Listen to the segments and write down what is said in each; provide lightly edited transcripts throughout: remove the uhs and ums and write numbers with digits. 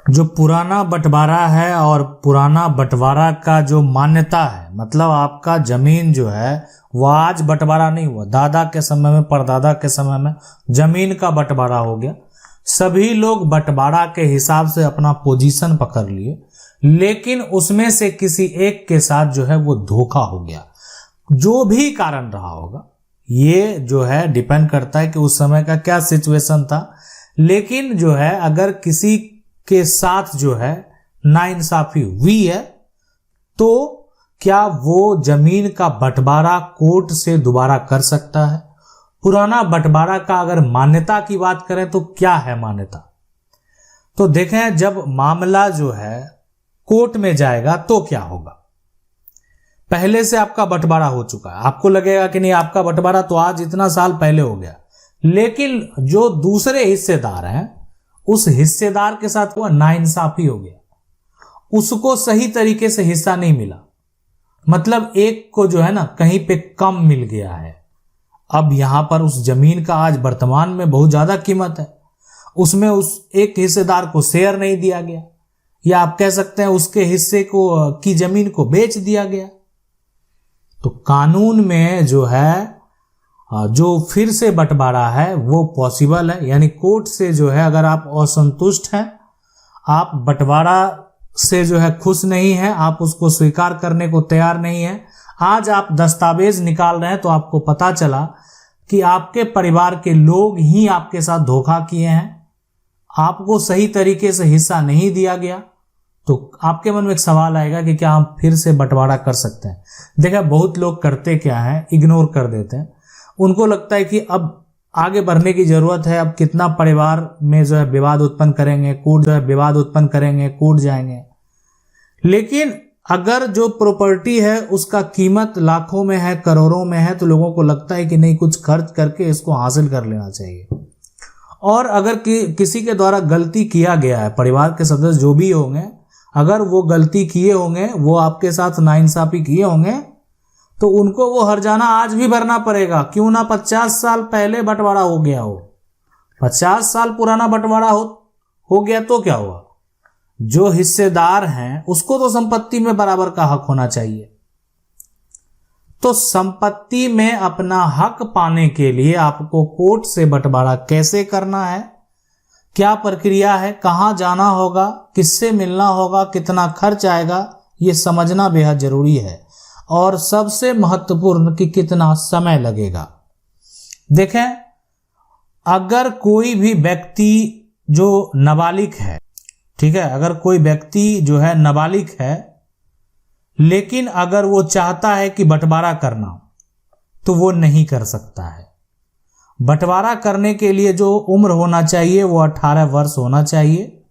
जो पुराना बंटवारा है और पुराना बंटवारा का जो मान्यता है, मतलब आपका जमीन जो है वो आज बंटवारा नहीं हुआ, दादा के समय में परदादा के समय में जमीन का बंटवारा हो गया। सभी लोग बंटवारा के हिसाब से अपना पोजीशन पकड़ लिए, लेकिन उसमें से किसी एक के साथ जो है वो धोखा हो गया। जो भी कारण रहा होगा, ये जो है डिपेंड करता है कि उस समय का क्या सिचुएशन था, लेकिन जो है अगर किसी के साथ जो है नाइंसाफी हुई है तो क्या वो जमीन का बंटवारा कोर्ट से दोबारा कर सकता है? पुराना बंटवारा का अगर मान्यता की बात करें तो क्या है मान्यता? तो देखें, जब मामला जो है कोर्ट में जाएगा तो क्या होगा। पहले से आपका बंटवारा हो चुका है, आपको लगेगा कि नहीं आपका बंटवारा तो आज इतना साल पहले हो गया, लेकिन जो दूसरे हिस्सेदार हैं उस हिस्सेदार के साथ हुआ नाइंसाफी हो गया, उसको सही तरीके से हिस्सा नहीं मिला, मतलब एक को जो है ना कहीं पे कम मिल गया है। अब यहां पर उस जमीन का आज वर्तमान में बहुत ज्यादा कीमत है, उसमें उस एक हिस्सेदार को शेयर नहीं दिया गया, या आप कह सकते हैं उसके हिस्से को की जमीन को बेच दिया गया। तो कानून में जो है जो फिर से बंटवारा है वो पॉसिबल है, यानी कोर्ट से जो है अगर आप असंतुष्ट हैं, आप बंटवारा से जो है खुश नहीं हैं, आप उसको स्वीकार करने को तैयार नहीं हैं, आज आप दस्तावेज निकाल रहे हैं तो आपको पता चला कि आपके परिवार के लोग ही आपके साथ धोखा किए हैं, आपको सही तरीके से हिस्सा नहीं दिया गया, तो आपके मन में एक सवाल आएगा कि क्या हम फिर से बंटवारा कर सकते हैं। देखिए, बहुत लोग करते क्या है, इग्नोर कर देते हैं। उनको लगता है कि अब आगे बढ़ने की जरूरत है, अब कितना परिवार में जो है विवाद उत्पन्न करेंगे, कोर्ट जो है विवाद उत्पन्न करेंगे, कोर्ट जाएंगे। लेकिन अगर जो प्रॉपर्टी है उसका कीमत लाखों में है, करोड़ों में है, तो लोगों को लगता है कि नहीं कुछ खर्च करके इसको हासिल कर लेना चाहिए। और अगर किसी के द्वारा गलती किया गया है, परिवार के सदस्य जो भी होंगे, अगर वो गलती किए होंगे, वो आपके साथ नाइंसाफी किए होंगे, तो उनको वो हर्जाना आज भी भरना पड़ेगा, क्यों ना 50 साल पहले बंटवारा हो गया हो। 50 साल पुराना बंटवारा हो गया तो क्या हुआ, जो हिस्सेदार हैं उसको तो संपत्ति में बराबर का हक होना चाहिए। तो संपत्ति में अपना हक पाने के लिए आपको कोर्ट से बंटवारा कैसे करना है, क्या प्रक्रिया है, कहां जाना होगा, किससे मिलना होगा, कितना खर्च आएगा, ये समझना बेहद जरूरी है। और सबसे महत्वपूर्ण कि कितना समय लगेगा। देखें, अगर कोई भी व्यक्ति जो नाबालिग है, ठीक है, अगर कोई व्यक्ति जो है नाबालिग है, लेकिन अगर वो चाहता है कि बंटवारा करना, तो वो नहीं कर सकता है। बंटवारा करने के लिए जो उम्र होना चाहिए वो 18 वर्ष होना चाहिए,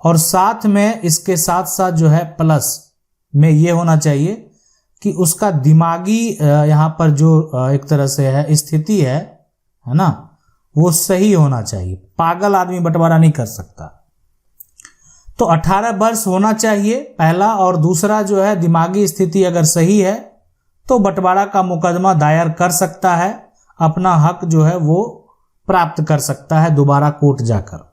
और साथ में इसके साथ साथ जो है प्लस में ये होना चाहिए कि उसका दिमागी यहाँ पर जो एक तरह से है स्थिति है ना, वो सही होना चाहिए। पागल आदमी बंटवारा नहीं कर सकता। तो 18 वर्ष होना चाहिए पहला, और दूसरा जो है दिमागी स्थिति अगर सही है तो बंटवारा का मुकदमा दायर कर सकता है, अपना हक जो है वो प्राप्त कर सकता है दोबारा कोर्ट जाकर।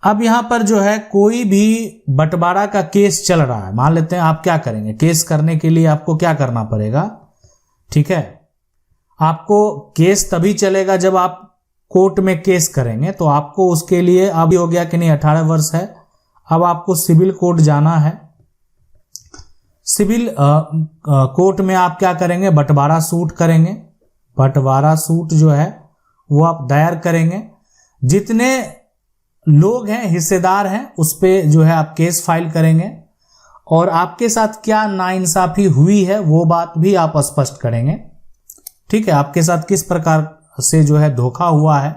अब यहां पर जो है कोई भी बंटवारा का केस चल रहा है, मान लेते हैं, आप क्या करेंगे, केस करने के लिए आपको क्या करना पड़ेगा, ठीक है, आपको केस तभी चलेगा जब आप कोर्ट में केस करेंगे, तो आपको उसके लिए अब हो गया कि नहीं 18 वर्ष है, अब आपको सिविल कोर्ट जाना है। सिविल कोर्ट में आप क्या करेंगे, बंटवारा सूट करेंगे। बंटवारा सूट जो है वो आप दायर करेंगे, जितने लोग हैं, हिस्सेदार हैं, उस पे जो है आप केस फाइल करेंगे, और आपके साथ क्या नाइंसाफी हुई है वो बात भी आप स्पष्ट करेंगे, ठीक है, आपके साथ किस प्रकार से जो है धोखा हुआ है।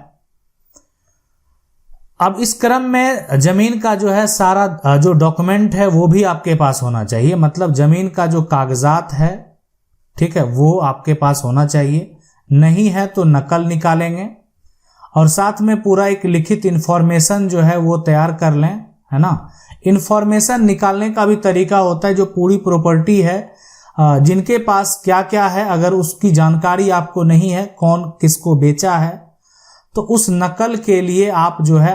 अब इस क्रम में जमीन का जो है सारा जो डॉक्यूमेंट है वो भी आपके पास होना चाहिए, मतलब जमीन का जो कागजात है, ठीक है, वो आपके पास होना चाहिए। नहीं है तो नकल निकालेंगे, और साथ में पूरा एक लिखित इंफॉर्मेशन जो है वो तैयार कर लें, है ना। इंफॉर्मेशन निकालने का भी तरीका होता है, जो पूरी प्रॉपर्टी है, जिनके पास क्या क्या है, अगर उसकी जानकारी आपको नहीं है, कौन किसको बेचा है, तो उस नकल के लिए आप जो है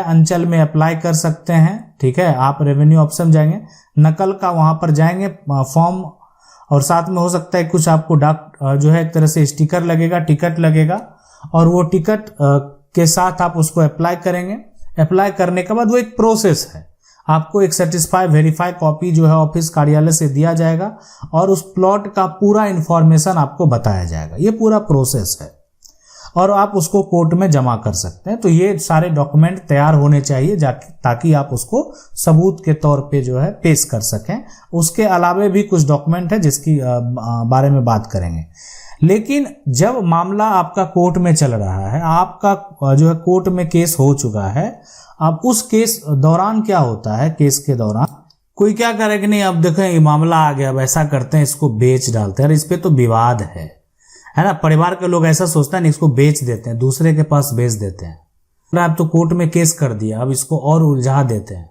अंचल में अप्लाई कर सकते हैं। ठीक है, आप रेवेन्यू ऑप्शन जाएंगे, नकल का वहां पर जाएंगे फॉर्म, और साथ में हो सकता है कुछ आपको डाक जो है एक तरह से स्टिकर लगेगा, टिकट लगेगा, और वो टिकट के साथ आप उसको अप्लाई करेंगे। अप्लाई करने के बाद वो एक प्रोसेस है, आपको एक सर्टिफाई वेरीफाई कॉपी जो है ऑफिस कार्यालय से दिया जाएगा और उस प्लॉट का पूरा इंफॉर्मेशन आपको बताया जाएगा। ये पूरा प्रोसेस है और आप उसको कोर्ट में जमा कर सकते हैं। तो ये सारे डॉक्यूमेंट तैयार होने चाहिए ताकि आप उसको सबूत के तौर पे जो है पेश कर सकें। उसके अलावे भी कुछ डॉक्यूमेंट है जिसकी बारे में बात करेंगे। लेकिन जब मामला आपका कोर्ट में चल रहा है, आपका जो है कोर्ट में केस हो चुका है, अब उस केस दौरान क्या होता है, केस के दौरान कोई क्या करे कि नहीं अब देखें ये मामला आ गया, अब ऐसा करते हैं इसको बेच डालते हैं, इस पे तो विवाद है ना। परिवार के लोग ऐसा सोचते हैं इसको बेच देते हैं, दूसरे के पास बेच देते हैं। अब तो कोर्ट में केस कर दिया, अब इसको और उलझा देते हैं।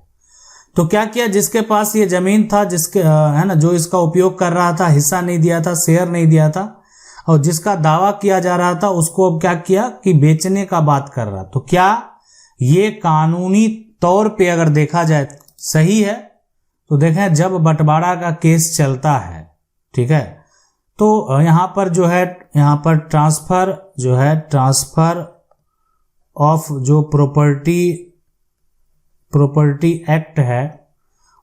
तो क्या किया, जिसके पास ये जमीन था, जिसके है ना, जो इसका उपयोग कर रहा था, हिस्सा नहीं दिया था, शेयर नहीं दिया था, और जिसका दावा किया जा रहा था उसको अब क्या किया कि बेचने का बात कर रहा। तो क्या ये कानूनी तौर पे अगर देखा जाए सही है? तो देखें, जब बंटवारा का केस चलता है, ठीक है, तो यहां पर जो है, यहां पर ट्रांसफर ऑफ जो प्रॉपर्टी एक्ट है,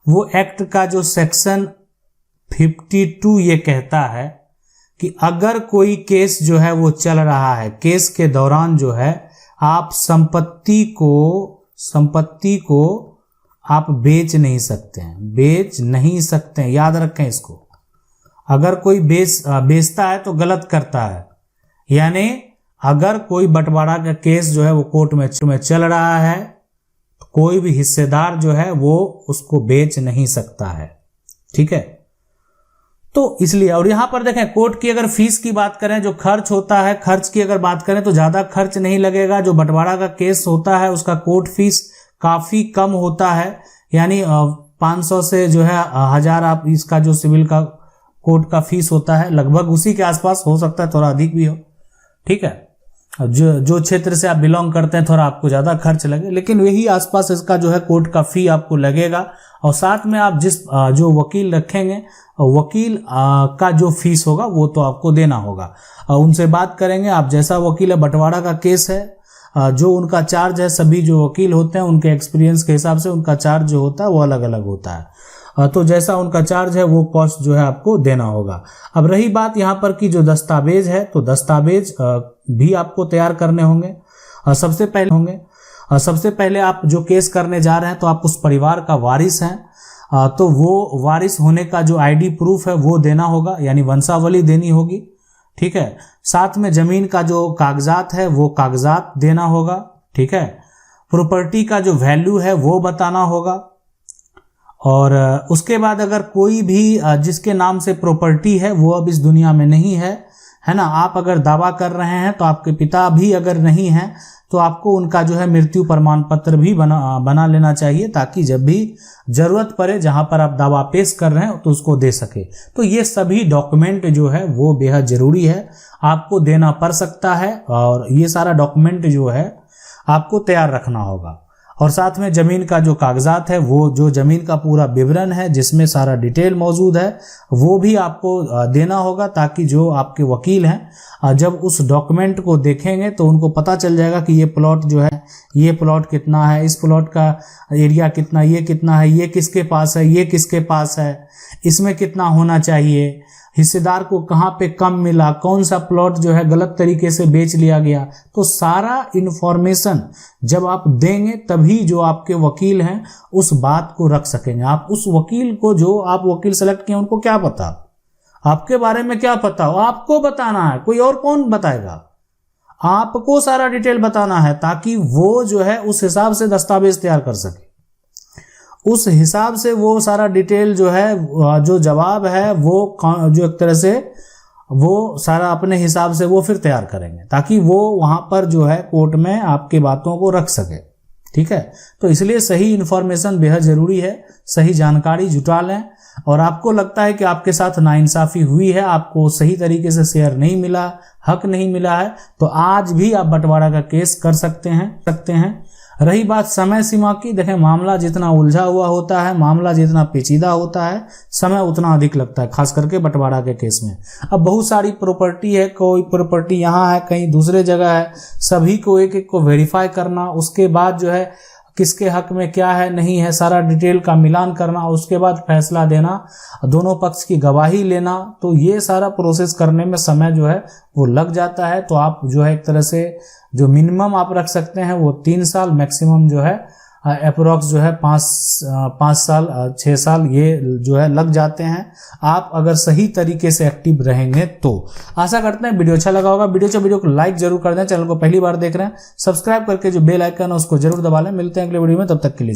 वो एक्ट का जो सेक्शन 52 ये कहता है कि अगर कोई केस जो है वो चल रहा है, केस के दौरान जो है आप संपत्ति को आप बेच नहीं सकते हैं, याद रखें इसको। अगर कोई बेचता है तो गलत करता है, यानी अगर कोई बंटवारा का केस जो है वो कोर्ट में चल रहा है, तो कोई भी हिस्सेदार जो है वो उसको बेच नहीं सकता है। ठीक है, तो इसलिए, और यहां पर देखें कोर्ट की अगर फीस की बात करें, जो खर्च होता है, खर्च की अगर बात करें तो ज्यादा खर्च नहीं लगेगा। जो बंटवारा का केस होता है उसका कोर्ट फीस काफी कम होता है, यानी 500 से जो है 1000 आप इसका जो सिविल का कोर्ट का फीस होता है लगभग उसी के आसपास, हो सकता है थोड़ा अधिक भी हो। ठीक है, जो क्षेत्र से आप बिलोंग करते हैं थोड़ा आपको ज्यादा खर्च लगे, लेकिन यही आसपास इसका जो है कोर्ट का फी आपको लगेगा। और साथ में आप जो वकील रखेंगे, वकील का जो फीस होगा वो तो आपको देना होगा। उनसे बात करेंगे आप, जैसा वकील है, बंटवारा का केस है, जो उनका चार्ज है, सभी जो वकील होते हैं उनके एक्सपीरियंस के हिसाब से उनका चार्ज जो होता है वो अलग अलग होता है। तो जैसा उनका चार्ज है वो कॉस्ट जो है आपको देना होगा। अब रही बात यहाँ पर की जो दस्तावेज है, तो दस्तावेज भी आपको तैयार करने होंगे। सबसे पहले आप जो केस करने जा रहे हैं तो आप उस परिवार का वारिस हैं, तो वो वारिस होने का जो आईडी प्रूफ है वो देना होगा, यानी वंशावली देनी होगी। ठीक है, साथ में जमीन का जो कागजात है वो कागजात देना होगा। ठीक है, प्रॉपर्टी का जो वैल्यू है वो बताना होगा। और उसके बाद अगर कोई भी जिसके नाम से प्रॉपर्टी है वो अब इस दुनिया में नहीं है ना, आप अगर दावा कर रहे हैं तो आपके पिता भी अगर नहीं हैं तो आपको उनका जो है मृत्यु प्रमाण पत्र भी बना लेना चाहिए, ताकि जब भी जरूरत पड़े जहां पर आप दावा पेश कर रहे हैं तो उसको दे सके। तो ये सभी डॉक्यूमेंट जो है वो बेहद जरूरी है, आपको देना पड़ सकता है, और ये सारा डॉक्यूमेंट जो है आपको तैयार रखना होगा। और साथ में जमीन का जो कागजात है, वो जो जमीन का पूरा विवरण है जिसमें सारा डिटेल मौजूद है, वो भी आपको देना होगा, ताकि जो आपके वकील हैं जब उस डॉक्यूमेंट को देखेंगे तो उनको पता चल जाएगा कि ये प्लॉट जो है, ये प्लॉट कितना है, इस प्लॉट का एरिया कितना, ये कितना है, ये किसके पास है, ये किसके पास है, इसमें कितना होना चाहिए, हिस्सेदार को कहाँ पे कम मिला, कौन सा प्लॉट जो है गलत तरीके से बेच लिया गया। तो सारा इंफॉर्मेशन जब आप देंगे तभी जो आपके वकील हैं उस बात को रख सकेंगे। आप उस वकील को, जो आप वकील सेलेक्ट किए, उनको क्या पता, आपके बारे में क्या पता हो, आपको बताना है, कोई और कौन बताएगा, आपको सारा डिटेल बताना है, ताकि वो जो है उस हिसाब से दस्तावेज तैयार कर सके, उस हिसाब से वो सारा डिटेल जो है, जो जवाब है वो जो एक तरह से वो सारा अपने हिसाब से वो फिर तैयार करेंगे, ताकि वो वहां पर जो है कोर्ट में आपकी बातों को रख सके। ठीक है, तो इसलिए सही इंफॉर्मेशन बेहद जरूरी है, सही जानकारी जुटा लें। और आपको लगता है कि आपके साथ नाइंसाफी हुई है, आपको सही तरीके से शेयर नहीं मिला, हक नहीं मिला है, तो आज भी आप बंटवारा का केस कर सकते हैं। रही बात समय सीमा की, देखें मामला जितना उलझा हुआ होता है, मामला जितना पेचीदा होता है, समय उतना अधिक लगता है, खास करके बंटवारा के केस में। अब बहुत सारी प्रॉपर्टी है, कोई प्रॉपर्टी यहाँ है, कहीं दूसरे जगह है, सभी को एक एक को वेरीफाई करना, उसके बाद जो है किसके हक में क्या है नहीं है सारा डिटेल का मिलान करना, उसके बाद फैसला देना, दोनों पक्ष की गवाही लेना, तो ये सारा प्रोसेस करने में समय जो है वो लग जाता है। तो आप जो है एक तरह से जो मिनिमम आप रख सकते हैं वो 3 साल, मैक्सिमम जो है अप्रोक्स जो है 5 साल 6 साल ये जो है लग जाते हैं, आप अगर सही तरीके से एक्टिव रहेंगे तो। आशा करते हैं वीडियो अच्छा लगा होगा। वीडियो को लाइक जरूर कर दें, चैनल को पहली बार देख रहे हैं सब्सक्राइब करके जो बेल आइकन है उसको जरूर दबा लें। मिलते हैं अगले वीडियो में, तब तक के लिए।